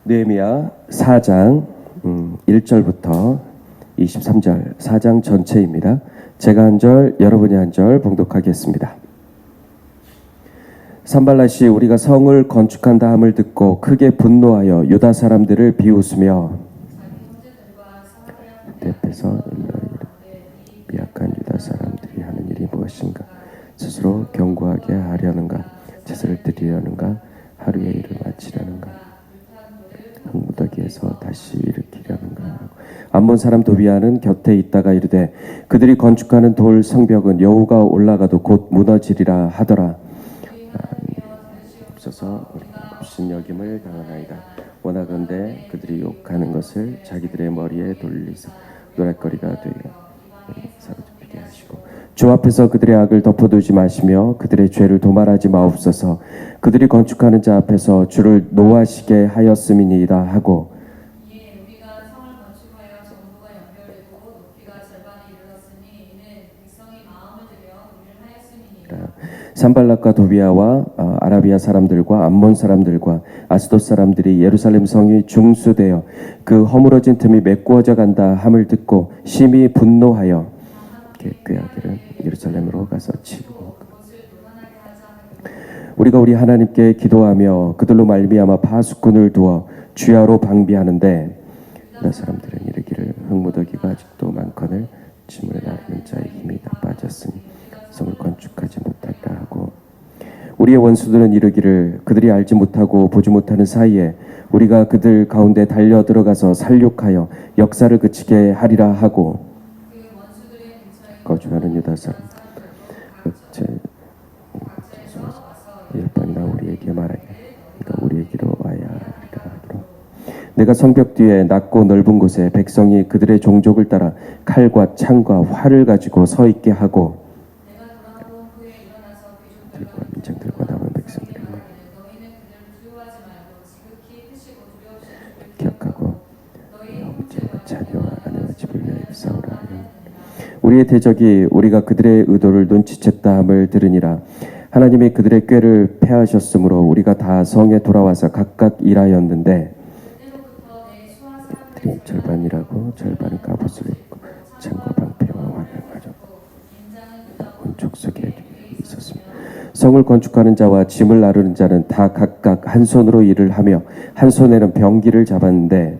느헤미야 4장 1절부터 23절 4장 전체입니다. 제가 한 절, 여러분이 한 절 봉독하겠습니다. 산발랏이 우리가 성을 건축한다 함을 듣고 크게 분노하여 유다 사람들을 비웃으며 앞에서 미약한 유다 사람들이 하는 일이 무엇인가? 스스로 견고하게 하려는가? 제사를 드리려는가? 하루의 일을 마치려는가? 흙무더기에서 다시 일으키려는가? 암몬 사람 도비아는 곁에 있다가 이르되 그들이 건축하는 돌 성벽은 여호가 올라가도 곧 무너지리라 하더라. 없어서 업신여김을 당하나이다. 원하건대 그들이 욕하는 것을 자기들의 머리에 돌리사 노랫거리가 되어 사로잡히게 하시고 주 앞에서 그들의 악을 덮어두지 마시며 그들의 죄를 도말하지 마옵소서. 그들이 건축하는 자 앞에서 주를 노하시게 하였음이니이다 하고 우리가 성을 건축하여 전부가 연결되고 높이가 절반에 이르렀으니 이는 백성이 마음을 들여 우리를 하였음이니이다. 산발랏과 도비아와 아라비아 사람들과 암몬 사람들과 아스돗 사람들이 예루살렘 성이 중수되어 그 허물어진 틈이 메꾸어져 간다 함을 듣고 심히 분노하여 꾀하기를 예루살렘으로 가서 치고 우리가 우리 하나님께 기도하며 그들로 말미암아 파수꾼을 두어 주야로 방비하는데 유다 사람들은 이르기를 흙무더기가 아직도 많거늘 짐을 나르는 자의 힘이 다 빠졌으니 성을 건축하지 못한다 하고 우리의 원수들은 이르기를 그들이 알지 못하고 보지 못하는 사이에 우리가 그들 가운데 달려 들어가서 살육하여 역사를 그치게 하리라 하고 거주하는 유다 사람 제 10번이나 우리에게 말하게 그러니까 우리에게로 와야 하리라. 내가 성벽 뒤에 낮고 넓은 곳에 백성이 그들의 종족을 따라 칼과 창과 활을 가지고 서 있게 하고 들과 민장들과 남은 백성들을 기억하고 형제와 자녀와 아내와 집을 위하여 싸우라 하여 우리의 대적이 우리가 그들의 의도를 눈치챘다 함을 들으니라. 하나님이 그들의 꾀를 패하셨으므로 우리가 다 성에 돌아와서 각각 일하였는데 그들이 절반이라고 절반은 갑옷을 입고 창과 방패와 활을 가졌고 온 족속에 있었습니다. 성을 건축하는 자와 짐을 나르는 자는 다 각각 한 손으로 일을 하며 한 손에는 병기를 잡았는데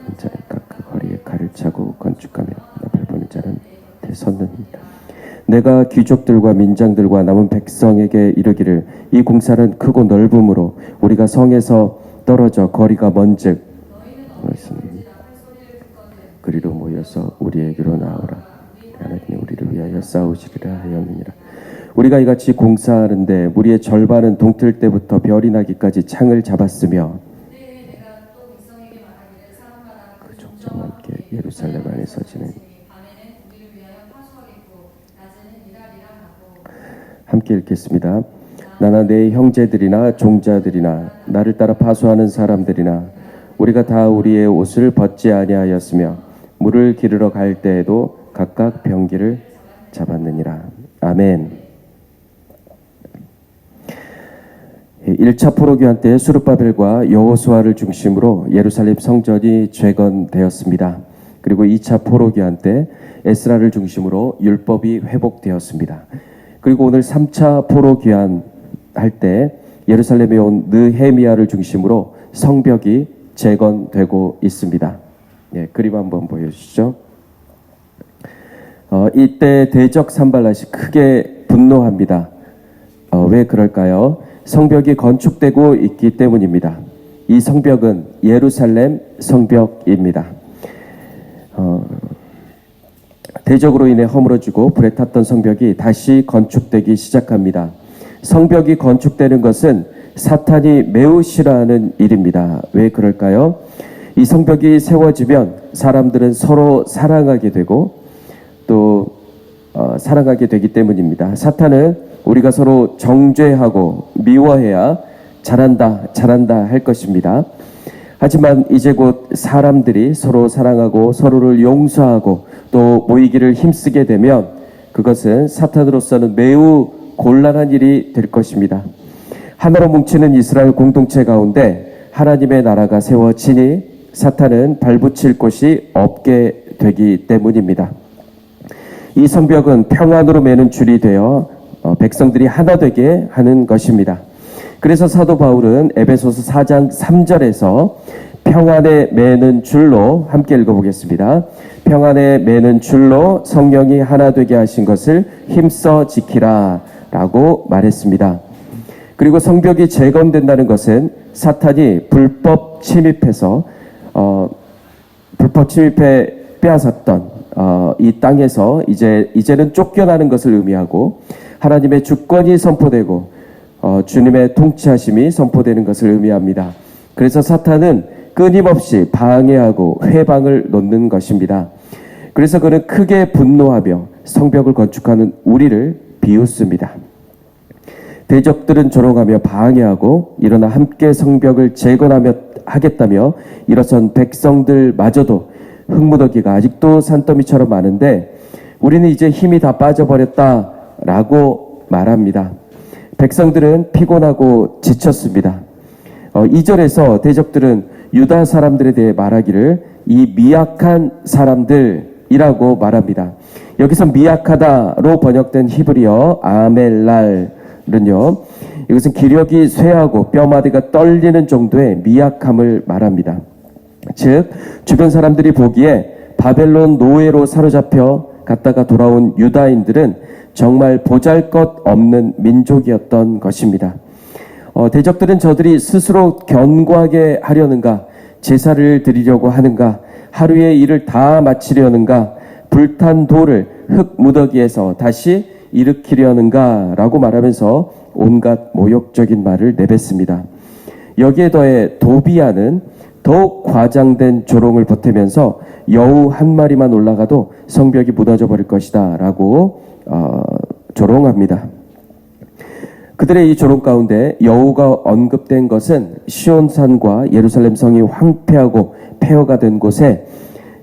한 자는 각 허리에 칼을 차고 건축하며 앞을 보는 자는 섰느니라. 내가 귀족들과 민장들과 남은 백성에게 이르기를 이 공사는 크고 넓음으로 우리가 성에서 떨어져 거리가 먼즉 그리로 모여서 우리에게로 나오라. 하나님이 우리를 위하여 싸우시리라 하였느니라. 우리가 이같이 공사하는데 무리의 절반은 동틀 때부터 별이 나기까지 창을 잡았으며 그 족장과 함께 예루살렘 안에 서지는 함께 읽겠습니다. 나나 내 형제들이나 종자들이나 나를 따라 파수하는 사람들이나 우리가 다 우리의 옷을 벗지 아니하였으며 물을 기르러 갈 때에도 각각 병기를 잡았느니라. 아멘. 1차 포로기한 때 수르바벨과 여호수아를 중심으로 예루살렘 성전이 재건되었습니다. 그리고 2차 포로기한 때 에스라를 중심으로 율법이 회복되었습니다. 그리고 오늘 3차 포로귀환 할 때 예루살렘에 온 느헤미야를 중심으로 성벽이 재건되고 있습니다. 그림 한번 보여주시죠. 이때 대적 산발랏이 크게 분노합니다. 왜 그럴까요? 성벽이 건축되고 있기 때문입니다. 이 성벽은 예루살렘 성벽입니다. 대적으로 인해 허물어지고 불에 탔던 성벽이 다시 건축되기 시작합니다. 성벽이 건축되는 것은 사탄이 매우 싫어하는 일입니다. 왜 그럴까요? 이 성벽이 세워지면 사람들은 서로 사랑하게 되고 또 사랑하게 되기 때문입니다. 사탄은 우리가 서로 정죄하고 미워해야 잘한다 할 것입니다. 하지만 이제 곧 사람들이 서로 사랑하고 서로를 용서하고 또 모이기를 힘쓰게 되면 그것은 사탄으로서는 매우 곤란한 일이 될 것입니다. 하나로 뭉치는 이스라엘 공동체 가운데 하나님의 나라가 세워지니 사탄은 발붙일 곳이 없게 되기 때문입니다. 이 성벽은 평안으로 매는 줄이 되어 백성들이 하나 되게 하는 것입니다. 그래서 사도 바울은 에베소서 4장 3절에서 평안에 매는 줄로 함께 읽어보겠습니다. 평안에 매는 줄로 성령이 하나 되게 하신 것을 힘써 지키라 라고 말했습니다. 그리고 성벽이 재건된다는 것은 사탄이 불법 침입해 빼앗았던 이 땅에서 이제는 쫓겨나는 것을 의미하고 하나님의 주권이 선포되고 주님의 통치하심이 선포되는 것을 의미합니다. 그래서 사탄은 끊임없이 방해하고 회방을 놓는 것입니다. 그래서 그는 크게 분노하며 성벽을 건축하는 우리를 비웃습니다. 대적들은 조롱하며 방해하고 일어나 함께 성벽을 재건하겠다며 일어선 백성들마저도 흙무더기가 아직도 산더미처럼 많은데 우리는 이제 힘이 다 빠져버렸다라고 말합니다. 백성들은 피곤하고 지쳤습니다. 2절에서 대적들은 유다 사람들에 대해 말하기를 이 미약한 사람들이라고 말합니다. 여기서 미약하다로 번역된 히브리어 아멜랄은요, 이것은 기력이 쇠하고 뼈마디가 떨리는 정도의 미약함을 말합니다. 즉 주변 사람들이 보기에 바벨론 노예로 사로잡혀 갔다가 돌아온 유다인들은 정말 보잘것없는 민족이었던 것입니다. 대적들은 저들이 스스로 견고하게 하려는가, 제사를 드리려고 하는가, 하루의 일을 다 마치려는가, 불탄 돌을 흙 무더기에서 다시 일으키려는가 라고 말하면서 온갖 모욕적인 말을 내뱉습니다. 여기에 더해 도비아는 더욱 과장된 조롱을 보태면서 여우 한 마리만 올라가도 성벽이 무너져 버릴 것이다 라고 조롱합니다. 그들의 이 조롱 가운데 여우가 언급된 것은 시온산과 예루살렘 성이 황폐하고 폐허가 된 곳에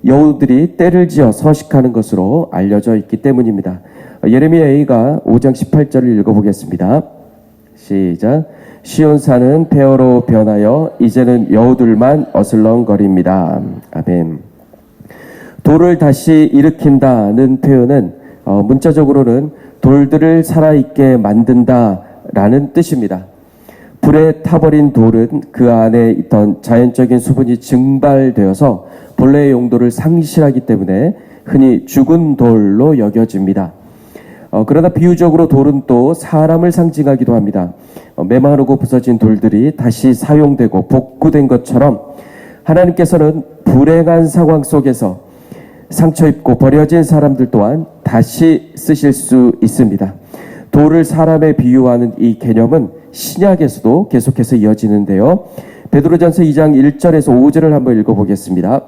여우들이 떼를 지어 서식하는 것으로 알려져 있기 때문입니다. 예레미야 A가 5장 18절을 읽어보겠습니다. 시작. 시온산은 폐허로 변하여 이제는 여우들만 어슬렁거립니다. 아멘. 돌을 다시 일으킨다는 표현은 문자적으로는 돌들을 살아있게 만든다라는 뜻입니다. 불에 타버린 돌은 그 안에 있던 자연적인 수분이 증발되어서 본래의 용도를 상실하기 때문에 흔히 죽은 돌로 여겨집니다. 그러나 비유적으로 돌은 또 사람을 상징하기도 합니다. 메마르고 부서진 돌들이 다시 사용되고 복구된 것처럼 하나님께서는 불행한 상황 속에서 상처 입고 버려진 사람들 또한 다시 쓰실 수 있습니다. 돌을 사람에 비유하는 이 개념은 신약에서도 계속해서 이어지는데요. 베드로전서 2장 1절에서 5절을 한번 읽어보겠습니다.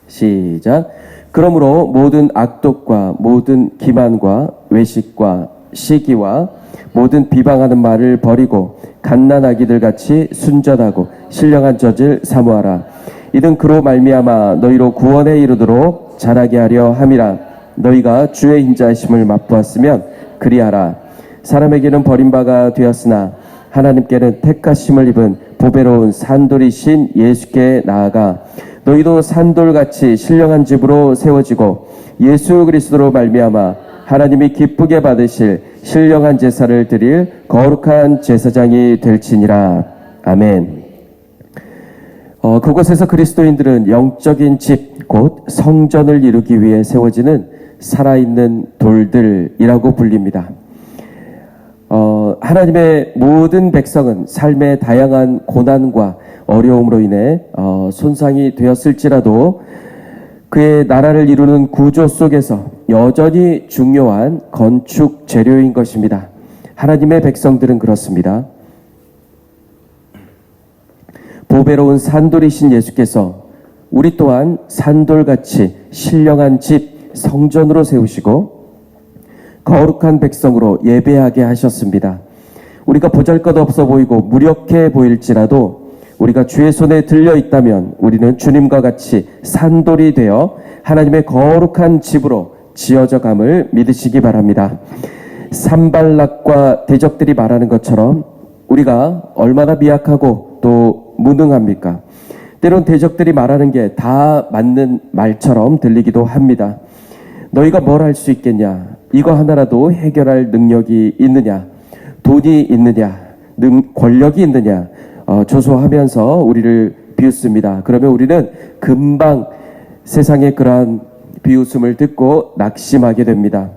시작. 그러므로 모든 악독과 모든 기만과 외식과 시기와 모든 비방하는 말을 버리고 갓난아기들 같이 순전하고 신령한 젖을 사모하라. 이는 그로 말미암아 너희로 구원에 이르도록 자라게 하려 함이라. 너희가 주의 인자하심을 맛보았으면 그리하라. 사람에게는 버림바가 되었으나 하나님께는 택하심을 입은 보배로운 산돌이신 예수께 나아가 너희도 산돌같이 신령한 집으로 세워지고 예수 그리스도로 말미암아 하나님이 기쁘게 받으실 신령한 제사를 드릴 거룩한 제사장이 될지니라. 아멘. 그곳에서 그리스도인들은 영적인 집, 곧 성전을 이루기 위해 세워지는 살아있는 돌들이라고 불립니다. 하나님의 모든 백성은 삶의 다양한 고난과 어려움으로 인해 손상이 되었을지라도 그의 나라를 이루는 구조 속에서 여전히 중요한 건축 재료인 것입니다. 하나님의 백성들은 그렇습니다. 보배로운 산돌이신 예수께서 우리 또한 산돌같이 신령한 집, 성전으로 세우시고 거룩한 백성으로 예배하게 하셨습니다. 우리가 보잘것없어 보이고 무력해 보일지라도 우리가 주의 손에 들려 있다면 우리는 주님과 같이 산돌이 되어 하나님의 거룩한 집으로 지어져 감을 믿으시기 바랍니다. 산발락과 대적들이 말하는 것처럼 우리가 얼마나 미약하고 또 무능합니까? 때론 대적들이 말하는 게 다 맞는 말처럼 들리기도 합니다. 너희가 뭘 할 수 있겠냐? 이거 하나라도 해결할 능력이 있느냐? 돈이 있느냐? 권력이 있느냐? 조소하면서 우리를 비웃습니다. 그러면 우리는 금방 세상의 그러한 비웃음을 듣고 낙심하게 됩니다.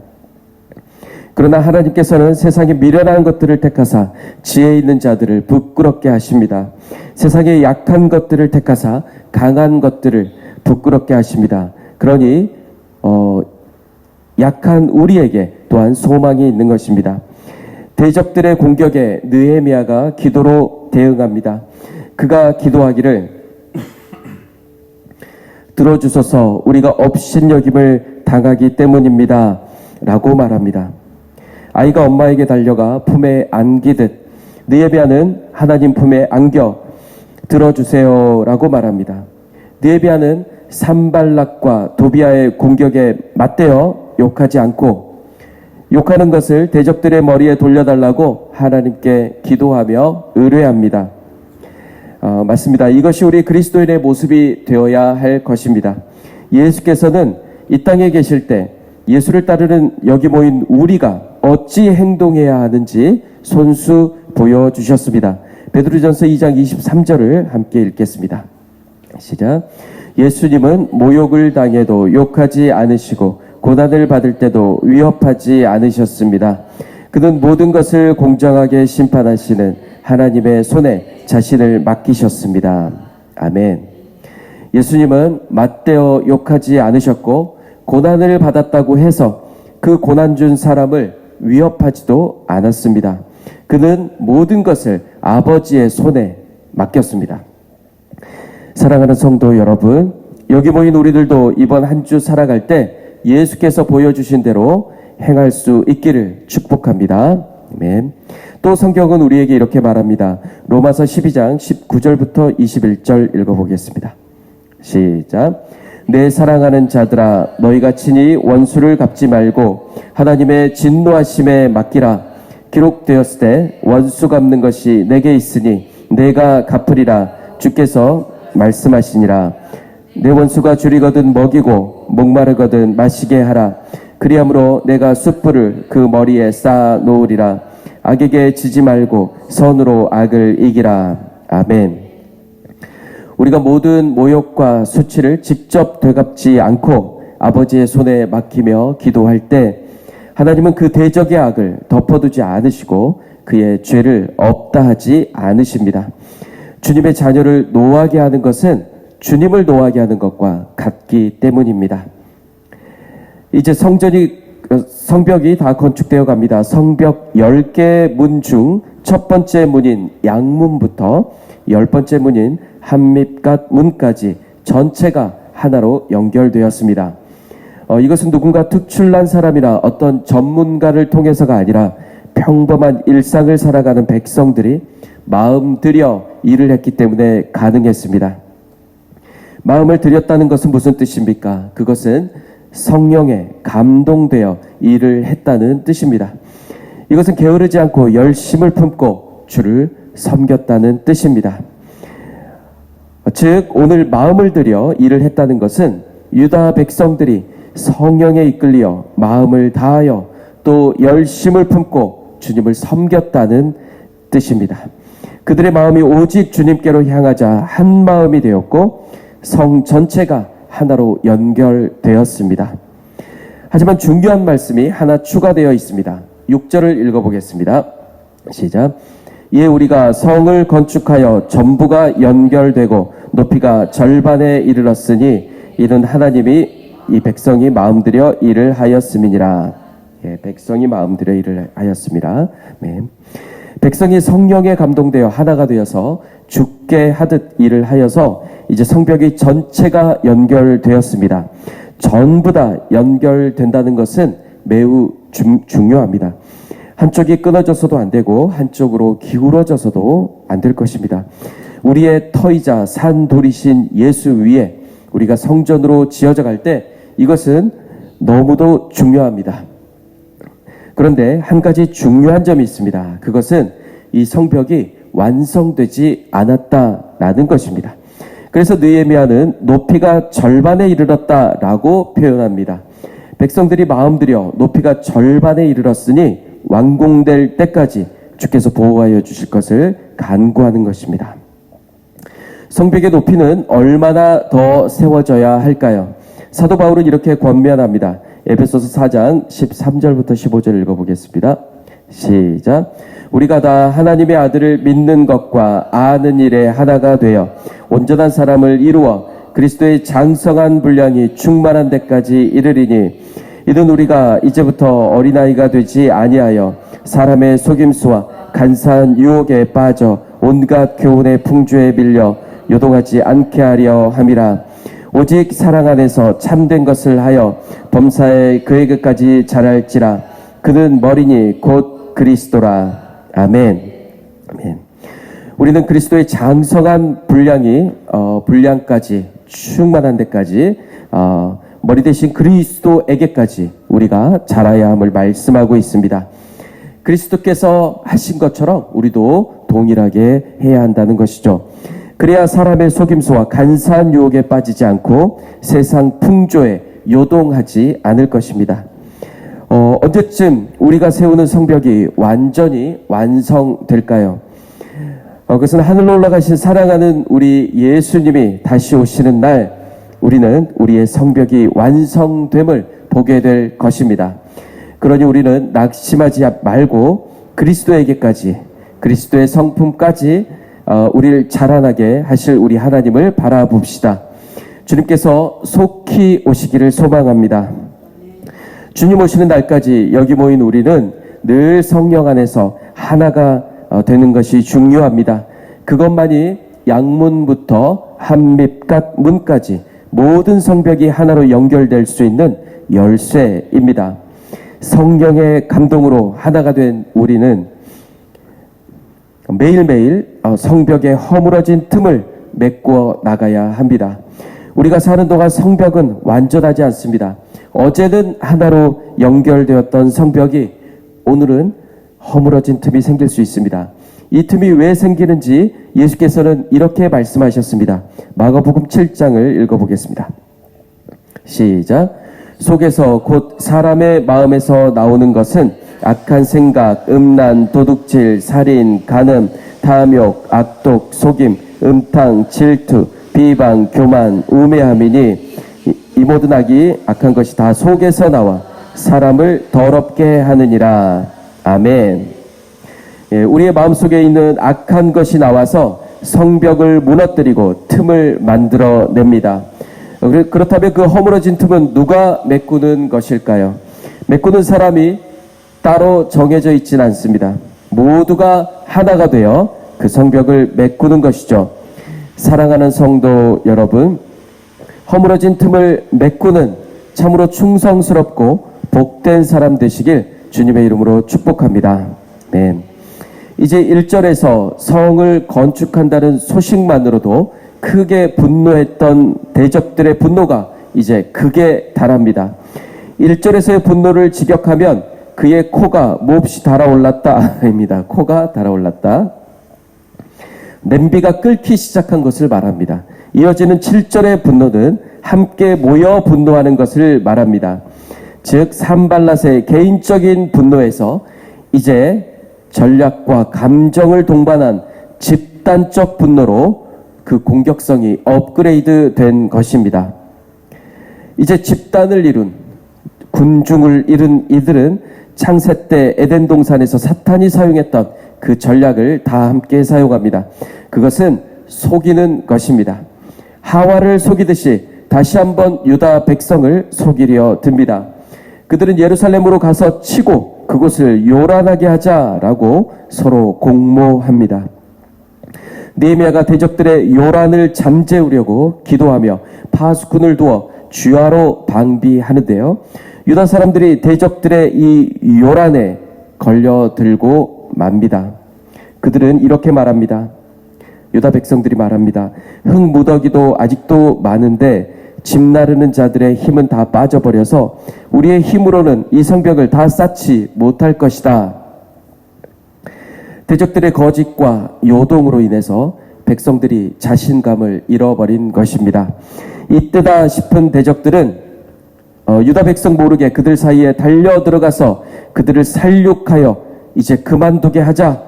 그러나 하나님께서는 세상에 미련한 것들을 택하사 지혜 있는 자들을 부끄럽게 하십니다. 세상에 약한 것들을 택하사 강한 것들을 부끄럽게 하십니다. 그러니 약한 우리에게 또한 소망이 있는 것입니다. 대적들의 공격에 느헤미야가 기도로 대응합니다. 그가 기도하기를 들어주소서 우리가 업신여김을 당하기 때문입니다 라고 말합니다. 아이가 엄마에게 달려가 품에 안기듯 느헤미야는 하나님 품에 안겨 들어주세요 라고 말합니다. 느헤미야는 산발락과 도비아의 공격에 맞대어 욕하지 않고 욕하는 것을 대적들의 머리에 돌려달라고 하나님께 기도하며 의뢰합니다. 맞습니다. 이것이 우리 그리스도인의 모습이 되어야 할 것입니다. 예수께서는 이 땅에 계실 때 예수를 따르는 여기 모인 우리가 어찌 행동해야 하는지 손수 보여주셨습니다. 베드로전서 2장 23절을 함께 읽겠습니다. 시작. 예수님은 모욕을 당해도 욕하지 않으시고 고난을 받을 때도 위협하지 않으셨습니다. 그는 모든 것을 공정하게 심판하시는 하나님의 손에 자신을 맡기셨습니다. 아멘. 예수님은 맞대어 욕하지 않으셨고 고난을 받았다고 해서 그 고난 준 사람을 위협하지도 않았습니다. 그는 모든 것을 아버지의 손에 맡겼습니다. 사랑하는 성도 여러분, 여기 모인 우리들도 이번 한 주 살아갈 때 예수께서 보여주신 대로 행할 수 있기를 축복합니다. 아멘. 또 성경은 우리에게 이렇게 말합니다. 로마서 12장 19절부터 21절 읽어보겠습니다. 시작. 내 사랑하는 자들아 너희가 친히 원수를 갚지 말고 하나님의 진노하심에 맡기라. 기록되었을 때 원수 갚는 것이 내게 있으니 내가 갚으리라 주께서 말씀하시니라. 내 원수가 줄이거든 먹이고 목마르거든 마시게 하라. 그리함으로 내가 숯불을 그 머리에 쌓아 놓으리라. 악에게 지지 말고 선으로 악을 이기라. 아멘. 우리가 모든 모욕과 수치를 직접 되갚지 않고 아버지의 손에 맡기며 기도할 때 하나님은 그 대적의 악을 덮어두지 않으시고 그의 죄를 없다 하지 않으십니다. 주님의 자녀를 노하게 하는 것은 주님을 노하게 하는 것과 같기 때문입니다. 이제 성벽이 다 건축되어 갑니다. 성벽 10개 문 중 첫 번째 문인 양문부터 10번째 문인 한밉갓 문까지 전체가 하나로 연결되었습니다. 이것은 누군가 특출난 사람이나 어떤 전문가를 통해서가 아니라 평범한 일상을 살아가는 백성들이 마음 들여 일을 했기 때문에 가능했습니다. 마음을 들였다는 것은 무슨 뜻입니까? 그것은 성령에 감동되어 일을 했다는 뜻입니다. 이것은 게으르지 않고 열심을 품고 주를 섬겼다는 뜻입니다. 즉 오늘 마음을 들여 일을 했다는 것은 유다 백성들이 성령에 이끌려 마음을 다하여 또 열심을 품고 주님을 섬겼다는 뜻입니다. 그들의 마음이 오직 주님께로 향하자 한 마음이 되었고 성 전체가 하나로 연결되었습니다. 하지만 중요한 말씀이 하나 추가되어 있습니다. 6절을 읽어보겠습니다. 시작. 이에 우리가 성을 건축하여 전부가 연결되고 높이가 절반에 이르렀으니 이는 하나님이 이 백성이 마음들여 일을 하였음이니라. 백성이 마음들여 일을 하였습니다. 네. 백성이 성령에 감동되어 하나가 되어서 죽게 하듯 일을 하여서 이제 성벽이 전체가 연결되었습니다. 전부 다 연결된다는 것은 매우 중요합니다. 한쪽이 끊어져서도 안 되고 한쪽으로 기울어져서도 안 될 것입니다. 우리의 터이자 산돌이신 예수 위에 우리가 성전으로 지어져 갈 때 이것은 너무도 중요합니다. 그런데 한 가지 중요한 점이 있습니다. 그것은 이 성벽이 완성되지 않았다라는 것입니다. 그래서 느헤미야는 높이가 절반에 이르렀다라고 표현합니다. 백성들이 마음 들여 높이가 절반에 이르렀으니 완공될 때까지 주께서 보호하여 주실 것을 간구하는 것입니다. 성벽의 높이는 얼마나 더 세워져야 할까요? 사도 바울은 이렇게 권면합니다. 에베소서 4장 13절부터 15절 읽어보겠습니다. 시작. 우리가 다 하나님의 아들을 믿는 것과 아는 일에 하나가 되어 온전한 사람을 이루어 그리스도의 장성한 분량이 충만한 데까지 이르리니 이는 우리가 이제부터 어린아이가 되지 아니하여 사람의 속임수와 간사한 유혹에 빠져 온갖 교훈의 풍조에 밀려 요동하지 않게 하려 함이라. 오직 사랑 안에서 참된 것을 하여 범사에 그에게까지 자랄지라. 그는 머리니 곧 그리스도라. 아멘. 아멘. 우리는 그리스도의 장성한 분량까지 충만한 데까지 머리 대신 그리스도에게까지 우리가 자라야 함을 말씀하고 있습니다. 그리스도께서 하신 것처럼 우리도 동일하게 해야 한다는 것이죠. 그래야 사람의 속임수와 간사한 유혹에 빠지지 않고 세상 풍조에 요동하지 않을 것입니다. 언제쯤 우리가 세우는 성벽이 완전히 완성될까요? 그것은 하늘로 올라가신 사랑하는 우리 예수님이 다시 오시는 날 우리는 우리의 성벽이 완성됨을 보게 될 것입니다. 그러니 우리는 낙심하지 말고 그리스도에게까지, 그리스도의 성품까지 우리를 자라나게 하실 우리 하나님을 바라봅시다. 주님께서 속히 오시기를 소망합니다. 주님 오시는 날까지 여기 모인 우리는 늘 성령 안에서 하나가 되는 것이 중요합니다. 그것만이 양문부터 한밑갓 문까지 모든 성벽이 하나로 연결될 수 있는 열쇠입니다. 성령의 감동으로 하나가 된 우리는 매일매일 성벽의 허물어진 틈을 메꾸어 나가야 합니다. 우리가 사는 동안 성벽은 완전하지 않습니다. 어제는 하나로 연결되었던 성벽이 오늘은 허물어진 틈이 생길 수 있습니다. 이 틈이 왜 생기는지 예수께서는 이렇게 말씀하셨습니다. 마가복음 7장을 읽어보겠습니다. 시작. 속에서 곧 사람의 마음에서 나오는 것은 악한 생각, 음란, 도둑질, 살인, 간음, 탐욕, 악독, 속임, 음탕, 질투, 비방, 교만, 우매함이니 이 모든 악이 악한 것이 다 속에서 나와 사람을 더럽게 하느니라. 아멘. 우리의 마음속에 있는 악한 것이 나와서 성벽을 무너뜨리고 틈을 만들어냅니다. 그렇다면 그 허물어진 틈은 누가 메꾸는 것일까요? 메꾸는 사람이 따로 정해져 있지는 않습니다. 모두가 하나가 되어 그 성벽을 메꾸는 것이죠. 사랑하는 성도 여러분, 허물어진 틈을 메꾸는 참으로 충성스럽고 복된 사람 되시길 주님의 이름으로 축복합니다. 네. 이제 1절에서 성을 건축한다는 소식만으로도 크게 분노했던 대적들의 분노가 이제 극에 달합니다. 1절에서의 분노를 직역하면 그의 코가 몹시 달아올랐다입니다. 코가 달아올랐다. 냄비가 끓기 시작한 것을 말합니다. 이어지는 7절의 분노는 함께 모여 분노하는 것을 말합니다. 즉 산발랏의 개인적인 분노에서 이제 전략과 감정을 동반한 집단적 분노로 그 공격성이 업그레이드 된 것입니다. 이제 집단을 이룬, 군중을 이룬 이들은 창세 때 에덴 동산에서 사탄이 사용했던 그 전략을 다 함께 사용합니다. 그것은 속이는 것입니다. 하와를 속이듯이 다시 한번 유다 백성을 속이려 듭니다. 그들은 예루살렘으로 가서 치고 그곳을 요란하게 하자라고 서로 공모합니다. 느헤미야가 대적들의 요란을 잠재우려고 기도하며 파수꾼을 두어 주하로 방비하는데요. 유다 사람들이 대적들의 이 요란에 걸려들고 맙니다. 그들은 이렇게 말합니다. 유다 백성들이 말합니다. 흙무더기도 아직도 많은데 집 나르는 자들의 힘은 다 빠져버려서 우리의 힘으로는 이 성벽을 다 쌓지 못할 것이다. 대적들의 거짓과 요동으로 인해서 백성들이 자신감을 잃어버린 것입니다. 이때다 싶은 대적들은 유다 백성 모르게 그들 사이에 달려 들어가서 그들을 살육하여 이제 그만두게 하자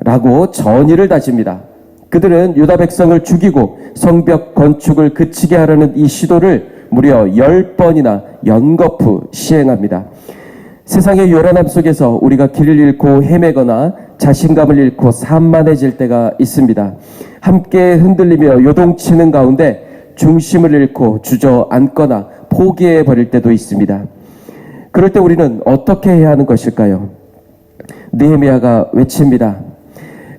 라고 전의를 다집니다. 그들은 유다 백성을 죽이고 성벽 건축을 그치게 하려는 이 시도를 무려 10번이나 연거푸 시행합니다. 세상의 요란함 속에서 우리가 길을 잃고 헤매거나 자신감을 잃고 산만해질 때가 있습니다. 함께 흔들리며 요동치는 가운데 중심을 잃고 주저앉거나 포기해버릴 때도 있습니다. 그럴 때 우리는 어떻게 해야 하는 것일까요? 느헤미야가 외칩니다.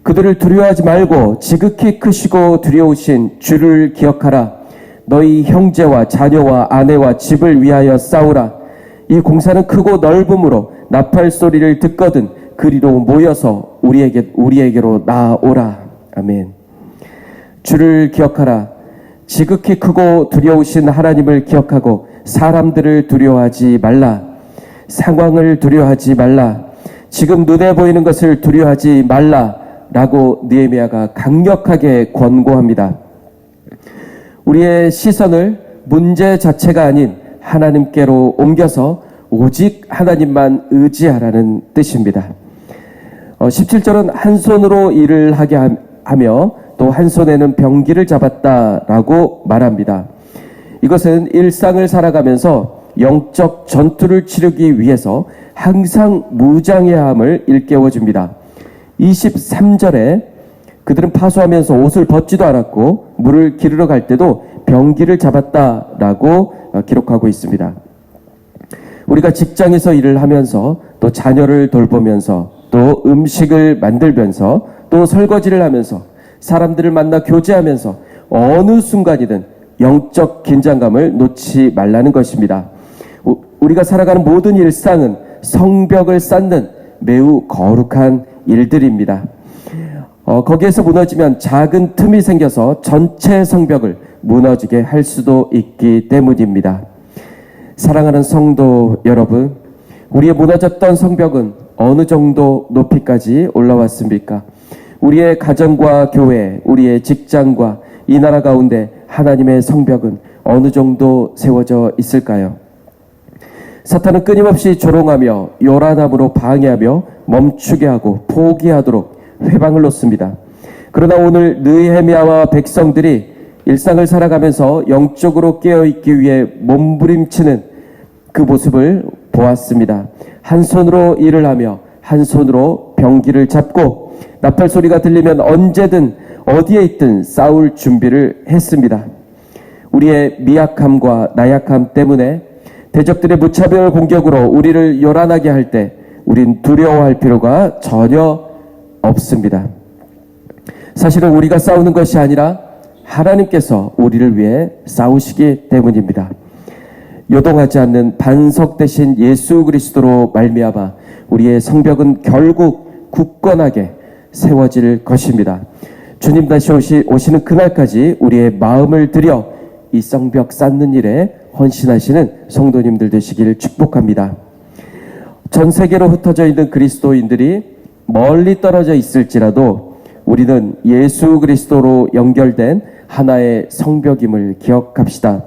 그들을 두려워하지 말고 지극히 크시고 두려우신 주를 기억하라. 너희 형제와 자녀와 아내와 집을 위하여 싸우라. 이 공사는 크고 넓음으로 나팔 소리를 듣거든 그리로 모여서 우리에게로 나오라. 아멘. 주를 기억하라. 지극히 크고 두려우신 하나님을 기억하고 사람들을 두려워하지 말라. 상황을 두려워하지 말라. 지금 눈에 보이는 것을 두려워하지 말라. 라고 느헤미야가 강력하게 권고합니다. 우리의 시선을 문제 자체가 아닌 하나님께로 옮겨서 오직 하나님만 의지하라는 뜻입니다. 17절은 한 손으로 일을 하게 하며 또 한 손에는 병기를 잡았다라고 말합니다. 이것은 일상을 살아가면서 영적 전투를 치르기 위해서 항상 무장해야 함을 일깨워줍니다. 23절에 그들은 파수하면서 옷을 벗지도 않았고 물을 기르러 갈 때도 병기를 잡았다라고 기록하고 있습니다. 우리가 직장에서 일을 하면서 또 자녀를 돌보면서 또 음식을 만들면서 또 설거지를 하면서 사람들을 만나 교제하면서 어느 순간이든 영적 긴장감을 놓지 말라는 것입니다. 우리가 살아가는 모든 일상은 성벽을 쌓는 매우 거룩한 일들입니다. 거기에서 무너지면 작은 틈이 생겨서 전체 성벽을 무너지게 할 수도 있기 때문입니다. 사랑하는 성도 여러분, 우리의 무너졌던 성벽은 어느 정도 높이까지 올라왔습니까? 우리의 가정과 교회, 우리의 직장과 이 나라 가운데 하나님의 성벽은 어느 정도 세워져 있을까요? 사탄은 끊임없이 조롱하며 요란함으로 방해하며 멈추게 하고 포기하도록 회방을 놓습니다. 그러나 오늘 느헤미야와 백성들이 일상을 살아가면서 영적으로 깨어있기 위해 몸부림치는 그 모습을 보았습니다. 한 손으로 일을 하며 한 손으로 병기를 잡고 나팔 소리가 들리면 언제든 어디에 있든 싸울 준비를 했습니다. 우리의 미약함과 나약함 때문에 대적들의 무차별 공격으로 우리를 요란하게 할 때 우린 두려워할 필요가 전혀 없습니다. 사실은 우리가 싸우는 것이 아니라 하나님께서 우리를 위해 싸우시기 때문입니다. 요동하지 않는 반석 대신 예수 그리스도로 말미암아 우리의 성벽은 결국 굳건하게 세워질 것입니다. 주님 다시 오시는 그날까지 우리의 마음을 들여 이 성벽 쌓는 일에 헌신하시는 성도님들 되시기를 축복합니다. 전 세계로 흩어져 있는 그리스도인들이 멀리 떨어져 있을지라도 우리는 예수 그리스도로 연결된 하나의 성벽임을 기억합시다.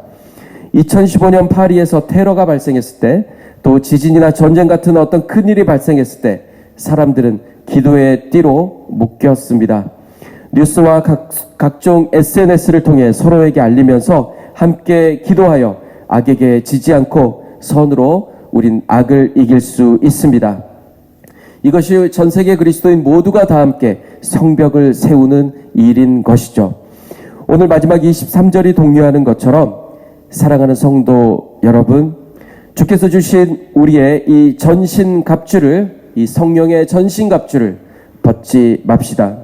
2015년 파리에서 테러가 발생했을 때, 또 지진이나 전쟁 같은 어떤 큰일이 발생했을 때 사람들은 기도의 띠로 묶였습니다. 뉴스와 각종 SNS를 통해 서로에게 알리면서 함께 기도하여 악에게 지지 않고 선으로 우린 악을 이길 수 있습니다. 이것이 전 세계 그리스도인 모두가 다 함께 성벽을 세우는 일인 것이죠. 오늘 마지막 23절이 독려하는 것처럼 사랑하는 성도 여러분, 주께서 주신 우리의 이 전신갑주를, 이 성령의 전신갑주를 벗지 맙시다.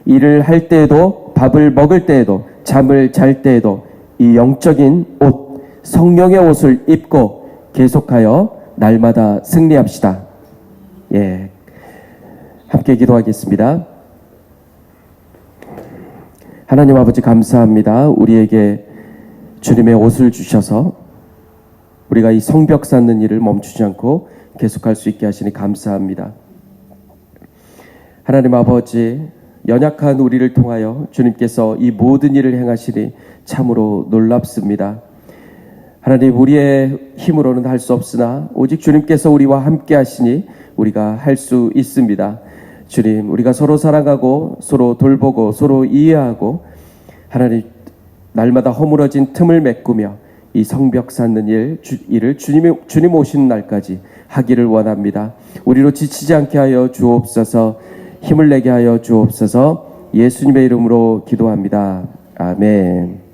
일을 할 때에도, 밥을 먹을 때에도, 잠을 잘 때에도 이 영적인 옷, 성령의 옷을 입고 계속하여 날마다 승리합시다. 예, 함께 기도하겠습니다. 하나님 아버지 감사합니다. 우리에게 주님의 옷을 주셔서 우리가 이 성벽 쌓는 일을 멈추지 않고 계속할 수 있게 하시니 감사합니다. 하나님 아버지, 연약한 우리를 통하여 주님께서 이 모든 일을 행하시니 참으로 놀랍습니다. 하나님, 우리의 힘으로는 할 수 없으나 오직 주님께서 우리와 함께 하시니 우리가 할 수 있습니다. 주님, 우리가 서로 사랑하고 서로 돌보고 서로 이해하고 하나님, 날마다 허물어진 틈을 메꾸며 이 성벽 쌓는 일을 주님 오시는 날까지 하기를 원합니다. 우리로 지치지 않게 하여 주옵소서. 힘을 내게 하여 주옵소서. 예수님의 이름으로 기도합니다. 아멘.